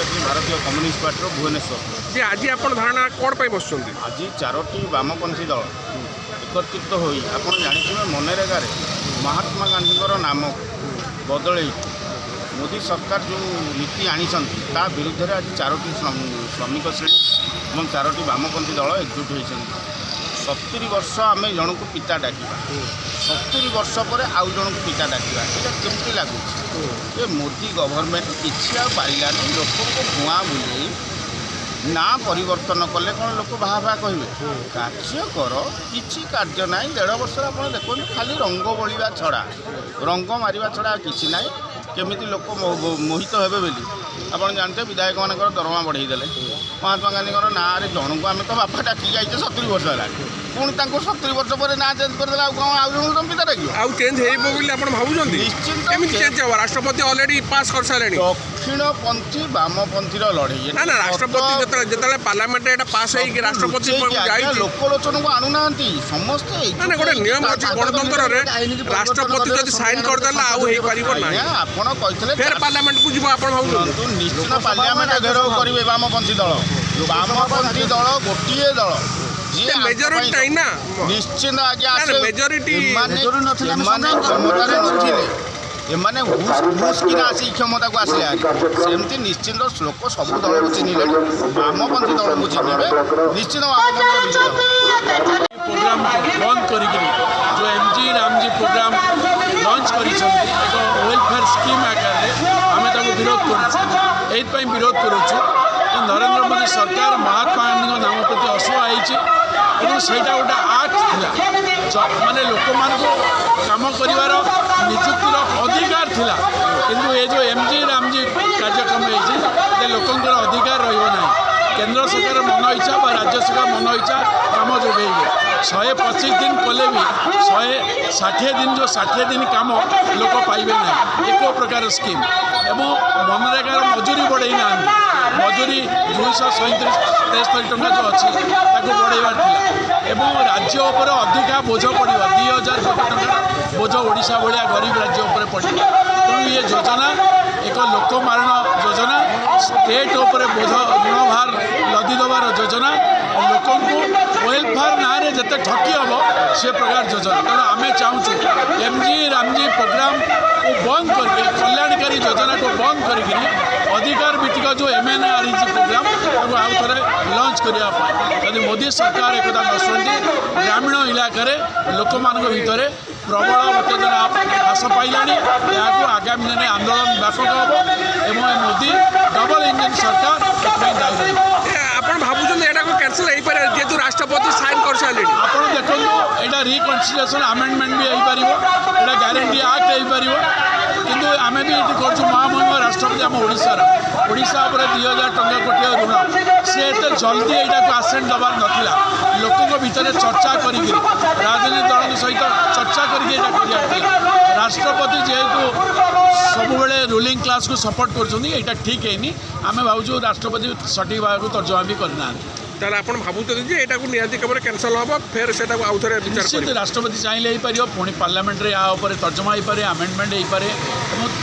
Secretary भारतीय communist party Bhubaneswar जे आज आप धारणा कौन पर बस आज 4टी वामपंथी दल एकत्रित हो जाने मनरेगा महात्मा गांधी नाम बदल मोदी सरकार जो नीति आनीचंती ता विरुद्ध में आज 4टी श्रमिक श्रेणी और 4टी वामपंथी दल एकजुट होती 70 वर्ष आम जन को पिता डाकिबा 70 वर्ष पर आउ जन को पिता डाकिबा ये केमती लगुच ये मोदी गवर्नमेंट किसी पारानी लोक को भुआ बुले ना परिवर्तन कले कौन लोक बाहा बाहा कहे कार्य कर किसी कार्य ना 1.5 वर्ष आप देखो खाली रंग बोलिया छड़ा रंग मारिया छड़ा किसी ना केमिति लोक मोहित हेबे बोली आप जानते विधायक मान दरमा बढ़े देले महात्मा गांधी ना जन को आम तो बापा डाकी जाइए 70 वर्ष है पुणी 70 वर्ष पर ना चेंज करदे कौन पिता डाक चेंज हो निश्चित चेंज हो राष्ट्रपति ऑलरेडी पास कर सारे दक्षिणपंथी वामपंथी लड़े ना राष्ट्रपति जो पार्लियामेंट एटा पास हो राष्ट्रपति लोकलोचन को आणुना समस्ते गोटे नियम अच्छे गणतंत्र में राष्ट्रपति जब साइन करदेला आपड़ कहते फिर पार्लियामेंट को जीव निश्चित पार्लियामेंट घेराव करेंगे वामपंथी दल गोटे दल मेजोरिटी ना निश्चित आज्ञा मेजोरिटी एमाने घूस किना आसी क्षमता को आसिले सेमती निश्चित लोक सब दल को चिन्हले वामपंथी दल को चिन्हे निश्चित प्रोग्राम बंद कर जो एमजी रामजी प्रोग्राम लॉन्च कर वेलफेयर स्कीम आकार आम विरोध कर विरोध करुचु नरेंद्र मोदी सरकार महात्मा गांधी नाम प्रति अशुभ सेटा गोटे आक्ट था माने लोक मान काम कर निजुक्तिर अधिकार थिला किंतु ये जो एमजी रामजी कार्यक्रम है लोकंर अधिकार रहा केंद्र सरकार मन इच्छा राज्य सरकार मन इच्छा काम जोगेबे 125 दिन कले भी 160 दिन जो 60 दिन काम लोक पाइबे ना एक प्रकार स्कीम एवं मनरेगार मजूरी बढ़ई ना मजूरी 237 टंका जो अच्छी बढ़ाइबार एवं राज्य उपर अधिका बोझ पड़ो 2000 कोटी टंका बोझ ओडिशा भाया गरीब राज्य उपर पड़ो तेणु ये योजना एक लोक मारण योजना स्टेट उपर बोझ ऋण भार लदी देवार योजना लोक वेलफेयर ना जिते ठकी हम से प्रकार योजना तेणु आम चाहूँ एमजी रामजी प्रोग्राम को बंद करके कल्याणकारी योजना को बंद करके अधिकार भित्तिक जो MNREG प्रोग्राम आउ थे लॉन्च करने मोदी सरकार एक न शुणती ग्रामीण इलाकार लोक मान भितर प्रबल उत्तेजना ह्रास पाइला आगामी दिन आंदोलन व्यापक हम एवं मोदी डबल इंजन सरकार दायी भावुँ कैंसल जेहतु राष्ट्रपति साइन कर सारे आप देखो यहाँ रिकनसिडरेशन आमेंडमेंट भी हो पार यहाँ ग्यारंटी एक्ट हो पार किंतु आम भी ये कर महामहिम राष्ट्रपति आम ओडार 2000 टंका कोटी ऋण सी एत जल्दी यहाँ को आसेंट दबार नाला लोकों भितर चर्चा करी राजनीतिक दल सहित चर्चा कर राष्ट्रपति जेहेतु सब रूलिंग क्लास को सपोर्ट कर ठीक है आम भावुँ राष्ट्रपति सठिक भाव तर्जमा भी करना आप भावुँ निहाती कम कैंसल हम फिर से निश्चित राष्ट्रपति चाहिए हो पुणी पार्लियामेंट यहाँ तर्जमा हो पारे आमेंडमेंट हो पारे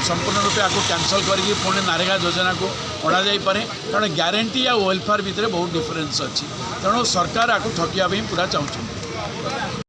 संपूर्ण रूपे आपको कैंसल करके पुणी नरेगा योजना को अणा जापे कारण ग्यारंटी या वेलफेयर भितर बहुत डिफरेन्स अच्छी तेणु सरकार आपको ठकिया पूरा चाहूँ।